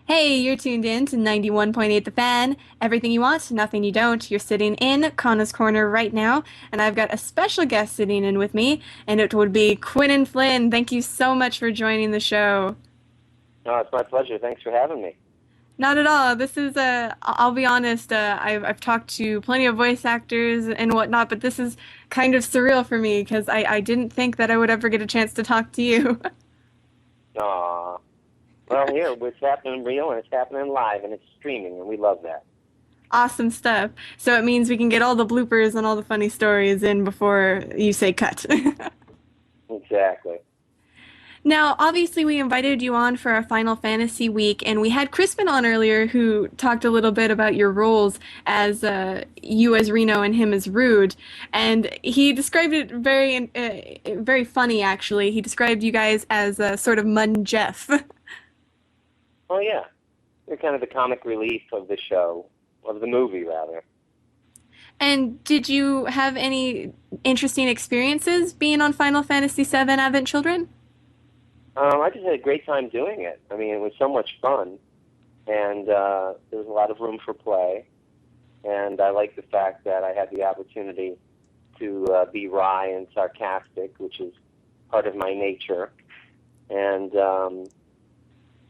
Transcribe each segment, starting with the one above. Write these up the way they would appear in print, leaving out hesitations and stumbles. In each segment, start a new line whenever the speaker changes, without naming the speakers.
Hey, you're tuned in to 91.8 The Fan. Everything you want, nothing you don't. You're sitting in Kana's Corner right now, and I've got a special guest sitting in with me, and it would be Quinton Flynn. Thank you so much for joining the show.
No, it's my pleasure. Thanks for having me.
Not at all. This is I'll be honest, I've talked to plenty of voice actors and whatnot, but this is kind of surreal for me because I didn't think that I would ever get a chance to talk to you.
Aw. Well, here, it's happening real and it's happening live and it's streaming, and we love that.
Awesome stuff. So it means we can get all the bloopers and all the funny stories in before you say cut.
Exactly.
Now, obviously, we invited you on for our Final Fantasy week, and we had Crispin on earlier who talked a little bit about your roles as you as Reno and him as Rude, and he described it very funny. Actually, he described you guys as sort of Mud and Jeff.
Oh, yeah. You're kind of the comic relief of the show, of the movie, rather.
And did you have any interesting experiences being on Final Fantasy VII Advent Children?
I just had a great time doing it. I mean, it was so much fun, and there was a lot of room for play, and I like the fact that I had the opportunity to be wry and sarcastic, which is part of my nature, and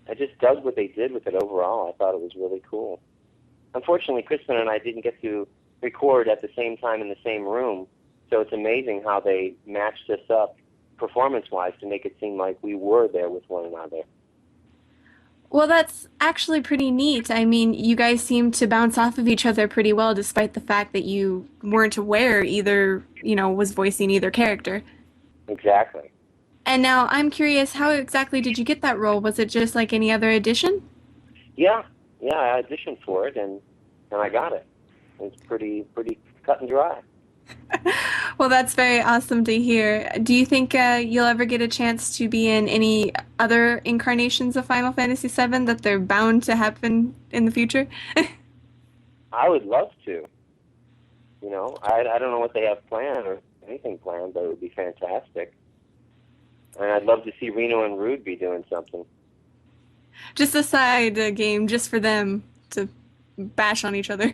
I just dug what they did with it overall. I thought it was really cool. Unfortunately, Kristen and I didn't get to record at the same time in the same room, so it's amazing how they matched us up performance-wise to make it seem like we were there with one another.
Well, that's actually pretty neat. I mean, you guys seem to bounce off of each other pretty well, despite the fact that you weren't aware either, was voicing either character.
Exactly.
And now I'm curious, how exactly did you get that role? Was it just like any other audition?
Yeah, yeah, I auditioned for it and I got it. It's pretty cut and dry.
Well, that's very awesome to hear. Do you think you'll ever get a chance to be in any other incarnations of Final Fantasy VII that they're bound to happen in the future?
I would love to. I don't know what they have planned or anything planned, but it would be fantastic. And I'd love to see Reno and Rude be doing something.
Just a side game just for them to bash on each other.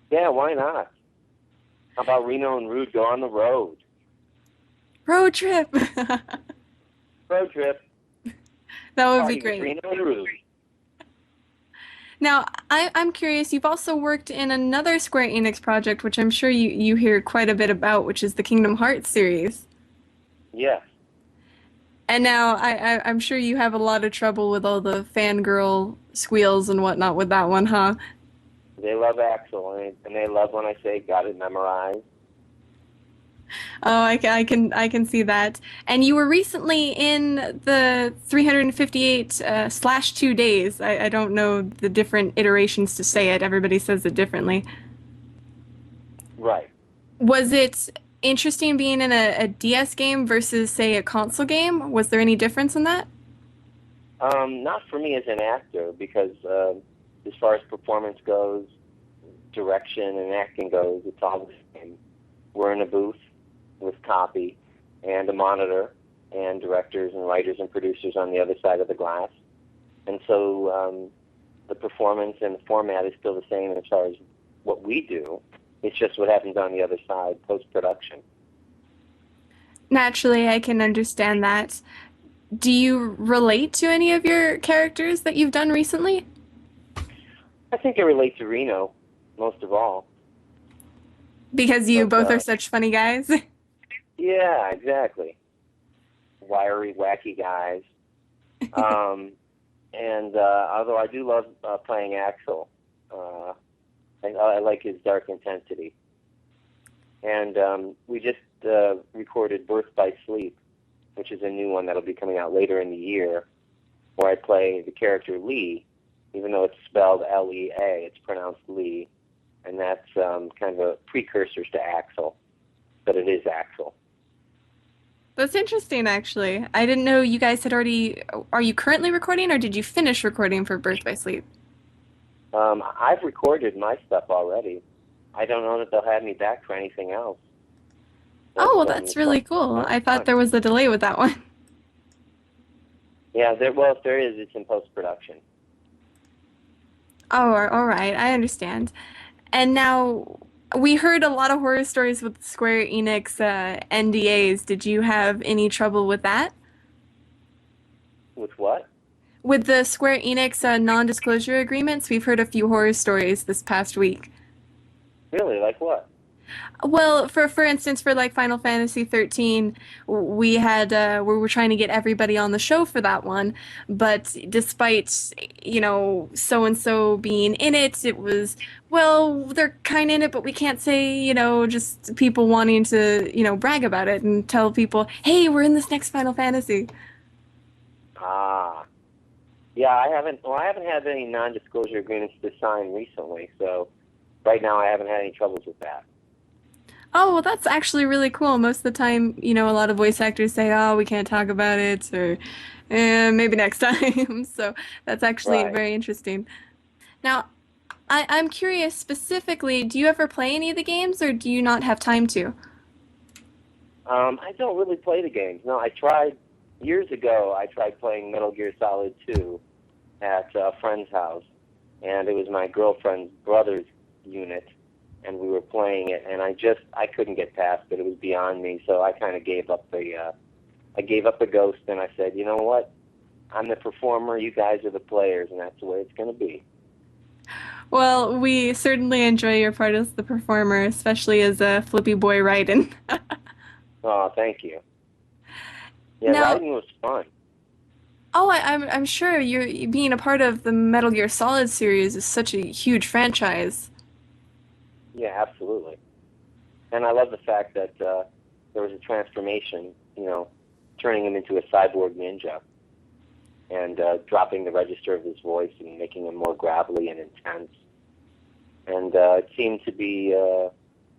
Yeah, why not? How about Reno and Rude go on the road?
Road trip.
Road trip,
That would be
party with
great.
Reno and Rude.
Now, I'm curious, you've also worked in another Square Enix project, which I'm sure you hear quite a bit about, which is the Kingdom Hearts series.
Yes,
And now I'm sure you have a lot of trouble with all the fangirl squeals and whatnot with that one, huh?
they love Axel, and they love when I say got it memorized.
Oh, I can see that. And you were recently in the 358 slash 2 days. I don't know the different iterations to say it. Everybody says it differently.
Right.
Was it interesting being in a DS game versus, say, a console game? Was there any difference in that?
Not for me as an actor, because as far as performance goes, direction and acting goes, it's all the same. We're in a booth with copy and a monitor and directors and writers and producers on the other side of the glass. And so the performance and the format is still the same as far as what we do. It's just what happens on the other side, post-production.
Naturally, I can understand that. Do you relate to any of your characters that you've done recently?
I think I relate to Reno most of all.
Because you
But
both are such funny guys.
yeah, exactly. Wiry, wacky guys. And although I do love playing Axel, I like his dark intensity. And we just recorded Birth by Sleep, which is a new one that'll be coming out later in the year, where I play the character Lee, even though it's spelled Lea, it's pronounced Lee, and that's kind of a precursor to Axel, but it is Axel.
That's interesting, actually. I didn't know you guys had already. Are you currently recording, or did you finish recording for Birth by Sleep?
I've recorded my stuff already. I don't know that they'll have me back for anything else.
Oh,
But
well, that's
it's like,
really cool.
oh,
I
it's
thought
fun.
there was a delay with that one.
Yeah, well, if there is, it's in post production.
Oh, all right, I understand. And now we heard a lot of horror stories with Square Enix NDAs. Did you have any trouble with that?
With what?
With the Square Enix non-disclosure agreements, we've heard a few horror stories this past week.
Really? Like what?
Well, for instance, for like Final Fantasy 13, we had we were trying to get everybody on the show for that one, but despite so and so being in it, it was well they're kind of in it, but we can't say just people wanting to brag about it and tell people, hey, we're in this next Final Fantasy.
Ah, yeah. I haven't. Well, I haven't had any non-disclosure agreements to sign recently, so right now I haven't had any troubles with that.
Oh, well, that's actually really cool. Most of the time, a lot of voice actors say, "Oh, we can't talk about it," or maybe next time. So that's actually
Right.
very interesting. Now, I'm curious specifically, do you ever play any of the games, or do you not have time to?
I don't really play the games. No, I tried years ago. I tried playing Metal Gear Solid 2 at a friend's house, and it was my girlfriend's brother's unit, and we were playing it, and I couldn't get past it. It was beyond me, so I kind of gave up the ghost, and I said, you know what? I'm the performer. You guys are the players, and that's the way it's going to be.
Well, we certainly enjoy your part as the performer, especially as a Flippy Boy Raiden.
Oh, thank you. Yeah,
Now,
writing was fun.
oh, I'm sure you're being a part of the Metal Gear Solid series is such a huge franchise.
Yeah, absolutely. And I love the fact that there was a transformation, turning him into a cyborg ninja and dropping the register of his voice and making him more gravelly and intense. And it seemed to be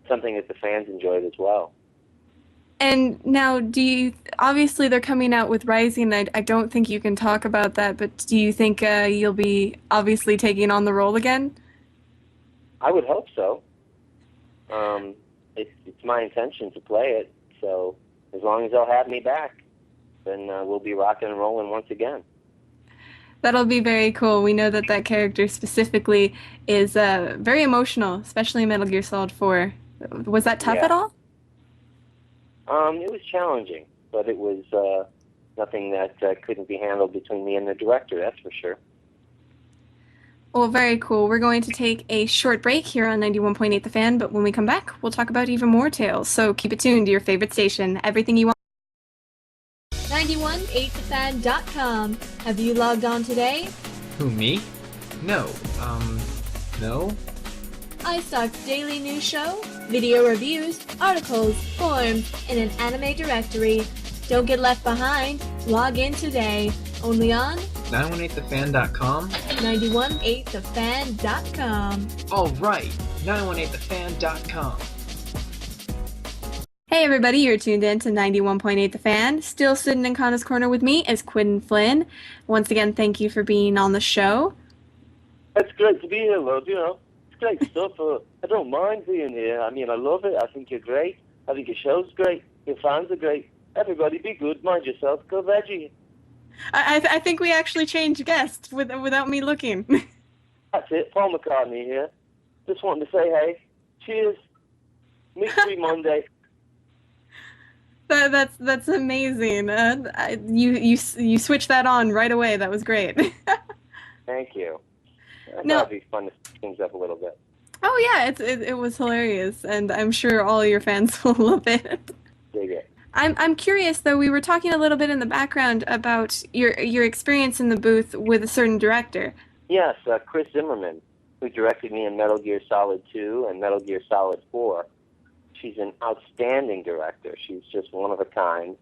something that the fans enjoyed as well.
And now, obviously they're coming out with Rising. I don't think you can talk about that, but do you think you'll be obviously taking on the role again?
I would hope so. It's my intention to play it, so as long as they'll have me back, then we'll be rocking and rolling once again.
That'll be very cool. We know that that character specifically is very emotional, especially in Metal Gear Solid 4. Was that tough at
Yeah.
all?
It was challenging, but it was nothing that couldn't be handled between me and the director, that's for sure.
Well, very cool. We're going to take a short break here on 91.8 The Fan, but when we come back, we'll talk about even more tales. So keep it tuned to your favorite station, everything you want. 91.8thefan.com. Have you logged on today?
Who, me? No. No?
iStock's daily news show, video reviews, articles, forums, and an anime directory. Don't get left behind. Log in today. Only on
918thefan.com?
918thefan.com.
All right, 918thefan.com.
Hey everybody, you're tuned in to 91.8 The Fan. Still sitting in Kana's corner with me is Quinton Flynn. Once again, thank you for being on the show.
It's great to be here, love. It's great stuff. I don't mind being here. I mean, I love it. I think you're great. I think your show's great. Your fans are great. Everybody be good. Mind yourself. Go veggie.
I think we actually changed guests without me looking.
That's it. Paul McCartney here. Just wanted to say hey. Cheers. Meet you Monday.
That's amazing. You switched that on right away. That was great.
Thank you. I thought
No.
it'd be fun to switch things up a little bit.
Oh yeah, it was hilarious, and I'm sure all your fans will love it.
Dig it.
I'm curious though. We were talking a little bit in the background about your experience in the booth with a certain director.
Yes, Chris Zimmerman, who directed me in Metal Gear Solid 2 and Metal Gear Solid 4. She's an outstanding director. She's just one of a kind,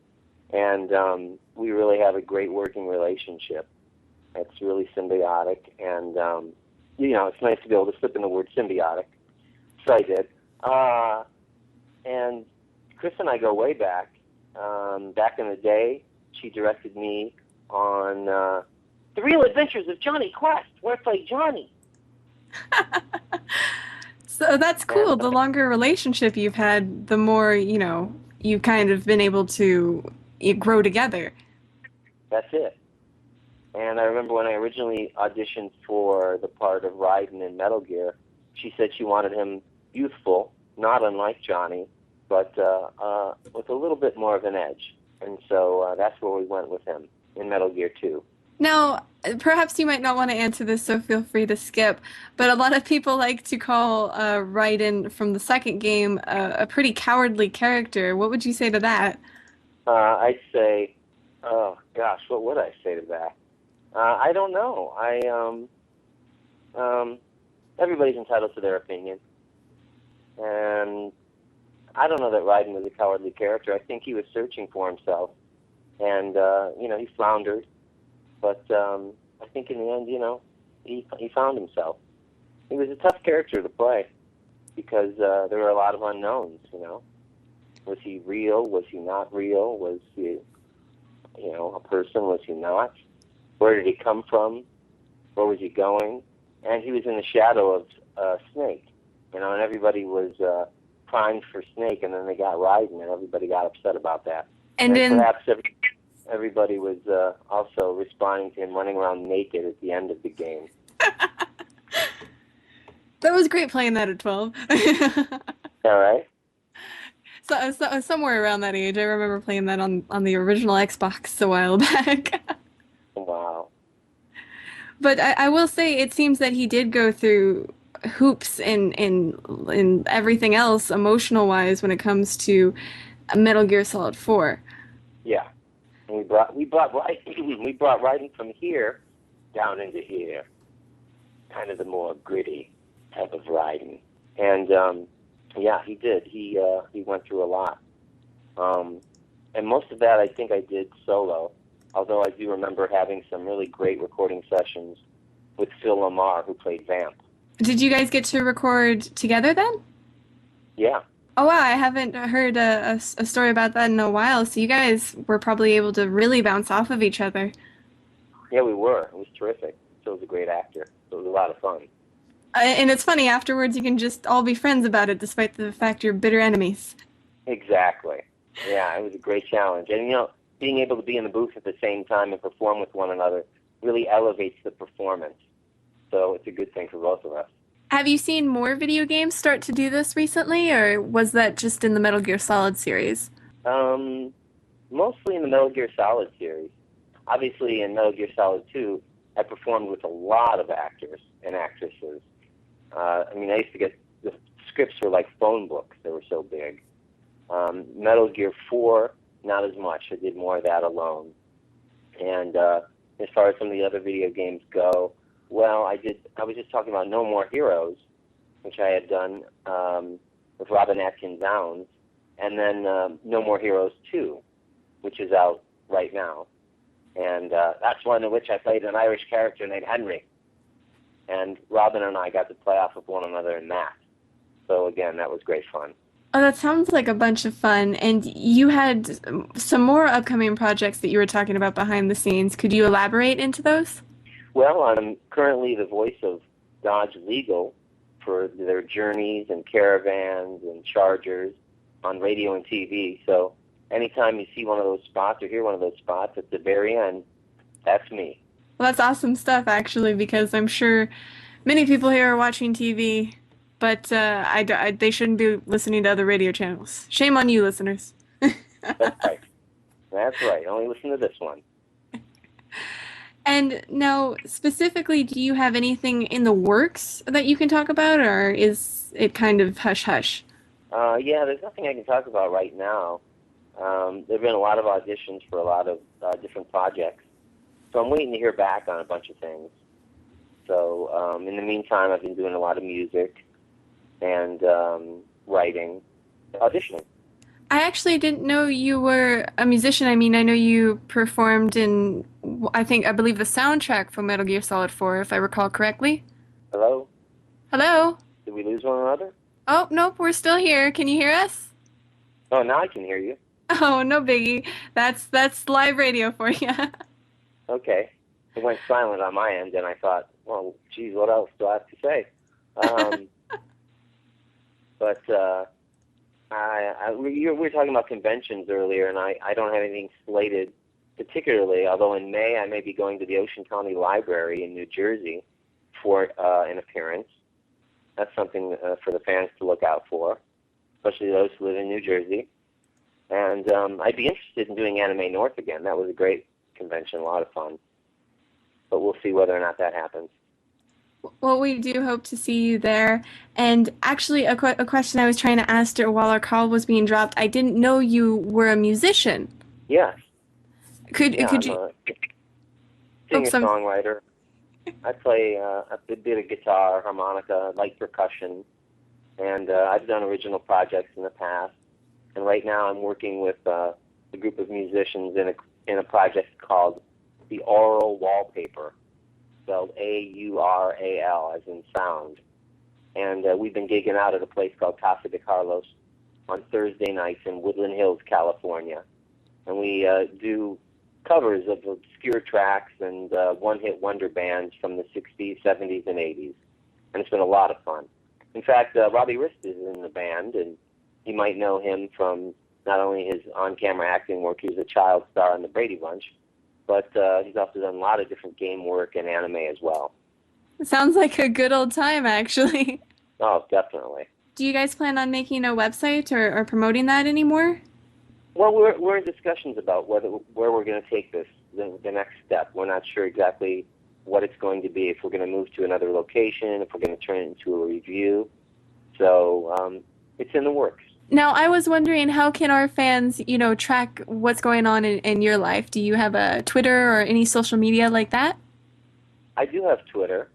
and we really have a great working relationship. It's really symbiotic, and it's nice to be able to slip in the word symbiotic. So I did. And Chris and I go way back. Back in the day, she directed me on The Real Adventures of Johnny Quest, where I play Johnny.
So that's cool. The longer relationship you've had, the more, you've kind of been able to grow together.
That's it. And I remember when I originally auditioned for the part of Raiden in Metal Gear, she said she wanted him youthful, not unlike Johnny, but with a little bit more of an edge. And so that's where we went with him in Metal Gear 2.
Now, perhaps you might not want to answer this, so feel free to skip. But a lot of people like to call Raiden from the second game a pretty cowardly character. What would you say to that?
I'd say, oh gosh, what would I say to that? I don't know. Everybody's entitled to their opinion, and I don't know that Raiden was a cowardly character. I think he was searching for himself, and he floundered, but I think in the end, he found himself. He was a tough character to play because there were a lot of unknowns. Was he real? Was he not real? Was he, a person? Was he not? Where did he come from? Where was he going? And he was in the shadow of Snake, and everybody was primed for Snake, and then they got Raiden, and everybody got upset about that.
And
perhaps everybody was also responding to him running around naked at the end of the game.
That was great playing that at 12.
All right.
So somewhere around that age, I remember playing that on the original Xbox a while back.
Wow.
But I will say, it seems that he did go through hoops in everything else, emotional wise, when it comes to Metal Gear Solid 4.
Yeah. And we brought Raiden from here down into here, kind of the more gritty type of Raiden. And yeah, he did. He went through a lot, and most of that I think I did solo. Although I do remember having some really great recording sessions with Phil Lamar, who played Vamp.
Did you guys get to record together then?
Yeah.
Oh wow, I haven't heard a story about that in a while. So you guys were probably able to really bounce off of each other.
Yeah, we were. It was terrific. Phil was a great actor. So it was a lot of fun.
And it's funny, afterwards you can just all be friends about it, despite the fact you're bitter enemies.
Exactly. Yeah, it was a great challenge. And, being able to be in the booth at the same time and perform with one another really elevates the performance. So it's a good thing for both of us.
Have you seen more video games start to do this recently, or was that just in the Metal Gear Solid series?
Mostly in the Metal Gear Solid series. Obviously, in Metal Gear Solid 2, I performed with a lot of actors and actresses. I used to get, the scripts were like phone books. They were so big. Metal Gear 4, not as much. I did more of that alone. And as far as some of the other video games go, well, I was just talking about No More Heroes, which I had done with Robin Atkins Downs, and then No More Heroes 2, which is out right now. And that's one in which I played an Irish character named Henry. And Robin and I got to play off of one another in that. So again, that was great fun.
Oh, that sounds like a bunch of fun. And you had some more upcoming projects that you were talking about behind the scenes. Could you elaborate into those?
Well, I'm currently the voice of Dodge Legal for their Journeys and Caravans and Chargers on radio and TV. So anytime you see one of those spots or hear one of those spots at the very end, that's me.
Well, that's awesome stuff, actually, because I'm sure many people here are watching TV, but they shouldn't be listening to other radio channels. Shame on you, listeners.
That's right. That's right. Only listen to this one.
And now, specifically, do you have anything in the works that you can talk about, or is it kind of hush-hush?
Yeah, there's nothing I can talk about right now. There have been a lot of auditions for a lot of different projects. So I'm waiting to hear back on a bunch of things. So in the meantime, I've been doing a lot of music and writing, auditioning.
I actually didn't know you were a musician. I mean, I know you performed in, I believe the soundtrack for Metal Gear Solid 4, if I recall correctly.
Hello?
Hello?
Did we lose one another?
Oh, nope, we're still here. Can you hear us?
Oh, now I can hear you.
Oh, no biggie. That's live radio for you.
Okay. It went silent on my end, and I thought, well, geez, what else do I have to say? But we were talking about conventions earlier, and I don't have anything slated particularly, although in May I may be going to the Ocean County Library in New Jersey for an appearance. That's something for the fans to look out for, especially those who live in New Jersey. And I'd be interested in doing Anime North again. That was a great convention, a lot of fun. But we'll see whether or not that happens.
Well, we do hope to see you there. And actually, a question I was trying to ask while our call was being dropped, I didn't know you were a musician.
Yes.
Could
Yeah,
could
I'm
you?
a singer-songwriter. I play a bit of guitar, harmonica, light percussion, and I've done original projects in the past. And right now I'm working with a group of musicians in a project called The Aural Wallpaper, spelled Aural, as in sound. And we've been gigging out at a place called Casa de Carlos on Thursday nights in Woodland Hills, California. And we do covers of obscure tracks and one-hit wonder bands from the 60s, 70s, and 80s. And it's been a lot of fun. In fact, Robbie Rist is in the band, and you might know him from not only his on-camera acting work, he was a child star in the Brady Bunch, but he's also done a lot of different game work and anime as well.
Sounds like a good old time, actually.
Oh, definitely.
Do you guys plan on making a website or promoting that anymore?
Well, we're in discussions about where we're going to take this, the next step. We're not sure exactly what it's going to be, if we're going to move to another location, if we're going to turn it into a review. So it's in the works.
Now, I was wondering, how can our fans, track what's going on in your life? Do you have a Twitter or any social media like that?
I do have Twitter.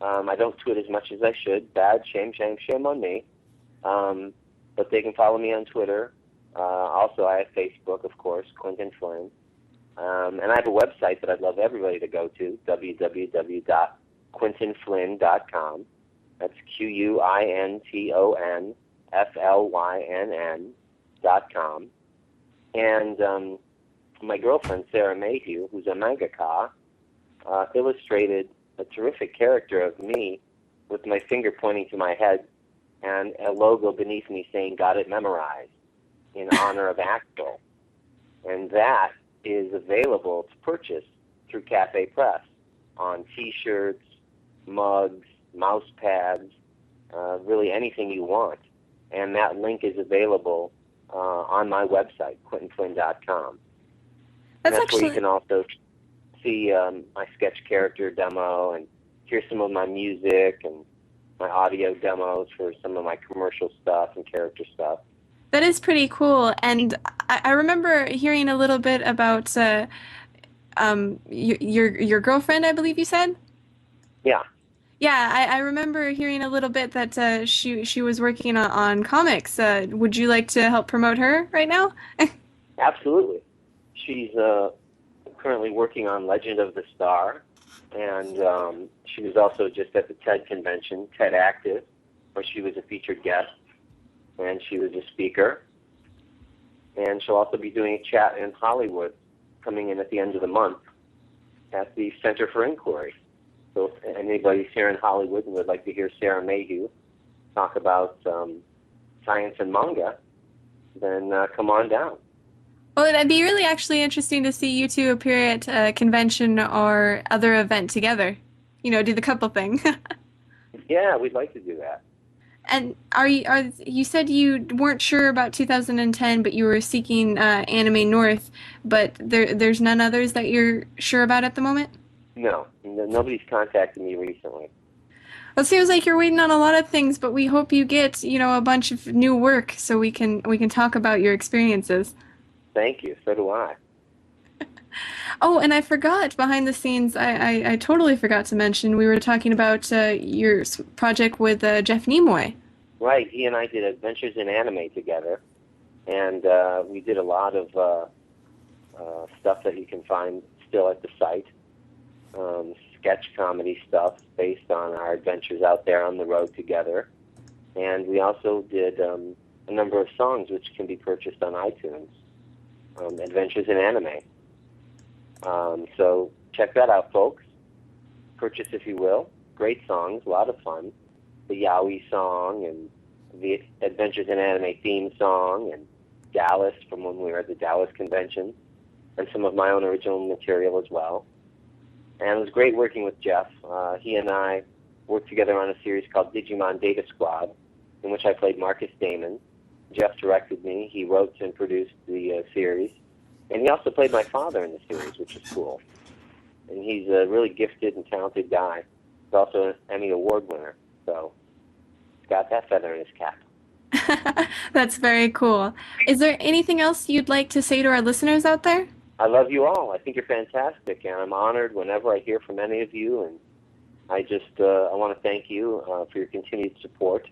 I don't tweet as much as I should. Bad, shame on me. But they can follow me on Twitter. Also, I have Facebook, of course, Quinton Flynn. And I have a website that I'd love everybody to go to, www.quintonflynn.com. That's QuintonFlynn.com. And my girlfriend, Sarah Mayhew, who's a mangaka, illustrated a terrific character of me with my finger pointing to my head and a logo beneath me saying, "Got it memorized," in honor of Axel. And that is available to purchase through Cafe Press on T-shirts, mugs, mouse pads, really anything you want. And that link is available on my website, quintonflynn.com. That's where you can also see my sketch character demo and hear some of my music and my audio demos for some of my commercial stuff and character stuff.
That is pretty cool. And I remember hearing a little bit about your girlfriend, I believe you said?
Yeah.
Yeah, I remember hearing a little bit that she was working on comics. Would you like to help promote her right now?
Absolutely. She's currently working on Legend of the Star, and she was also just at the TED convention, TED Active, where she was a featured guest, and she was a speaker. And she'll also be doing a chat in Hollywood coming in at the end of the month at the Center for Inquiry. So if anybody's here in Hollywood and would like to hear Sarah Mayhew talk about science and manga, then come on down.
Well, it'd be really actually interesting to see you two appear at a convention or other event together. Do the couple thing.
Yeah, we'd like to do that.
And you said you weren't sure about 2010, but you were seeking Anime North, but there's none others that you're sure about at the moment?
No, nobody's contacted me recently.
Well, it seems like you're waiting on a lot of things, but we hope you get, a bunch of new work so we can talk about your experiences.
Thank you. So do I.
Oh, and I forgot, behind the scenes, I totally forgot to mention, we were talking about your project with Jeff Nimoy.
Right. He and I did Adventures in Anime together, and we did a lot of stuff that you can find still at the site. Sketch comedy stuff based on our adventures out there on the road together. And we also did a number of songs which can be purchased on iTunes. Adventures in Anime. So check that out, folks. Purchase if you will. Great songs, a lot of fun. The Yowie song and the Adventures in Anime theme song and Dallas from when we were at the Dallas convention. and some of my own original material as well. And it was great working with Jeff. He and I worked together on a series called Digimon Data Squad, in which I played Marcus Damon. Jeff directed me. He wrote and produced the series. And he also played my father in the series, which is cool. And he's a really gifted and talented guy. He's also an Emmy Award winner. So he's got that feather in his cap.
That's very cool. Is there anything else you'd like to say to our listeners out there?
I love you all. I think you're fantastic, and I'm honored whenever I hear from any of you. And I just I want to thank you for your continued support.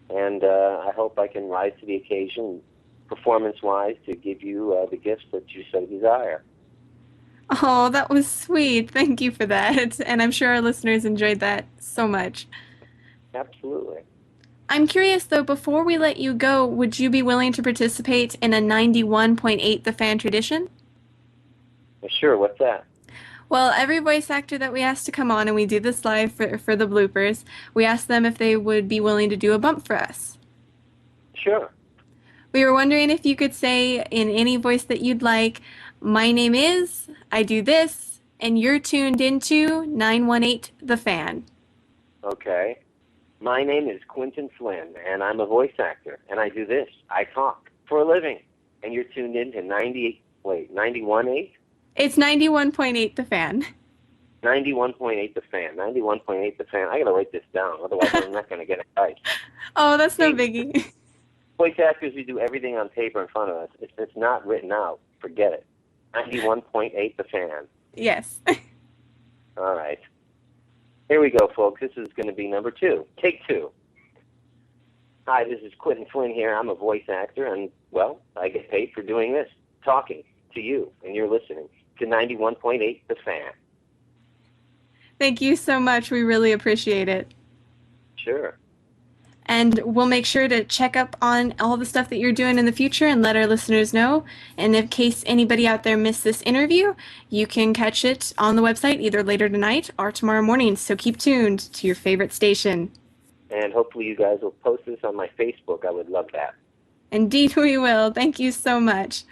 And I hope I can rise to the occasion, performance-wise, to give you the gifts that you so desire.
Oh, that was sweet. Thank you for that. And I'm sure our listeners enjoyed that so much.
Absolutely.
I'm curious, though, before we let you go, would you be willing to participate in a 91.8 The Fan tradition?
Sure, what's that?
Well, every voice actor that we ask to come on, and we do this live for the bloopers, we ask them if they would be willing to do a bump for us.
Sure.
We were wondering if you could say in any voice that you'd like, my name is, I do this, and you're tuned into 918 The Fan.
Okay. My name is Quinton Flynn, and I'm a voice actor, and I do this. I talk for a living, and you're tuned in to 91.8?
It's 91.8 The Fan.
91.8 The Fan. 91.8 The Fan. I got to write this down, otherwise I'm not going to get it right.
Oh, that's no biggie.
Voice actors, we do everything on paper in front of us. If it's not written out, forget it. 91.8 The Fan.
Yes.
All right. Here we go, folks. This is going to be number 2. Take 2. Hi, this is Quinton Flynn here. I'm a voice actor, and, well, I get paid for doing this, talking to you, and you're listening to 91.8 The Fan.
Thank you so much. We really appreciate it.
Sure.
And we'll make sure to check up on all the stuff that you're doing in the future and let our listeners know. And in case anybody out there missed this interview, you can catch it on the website either later tonight or tomorrow morning. So keep tuned to your favorite station.
And hopefully you guys will post this on my Facebook. I would love that.
Indeed we will. Thank you so much.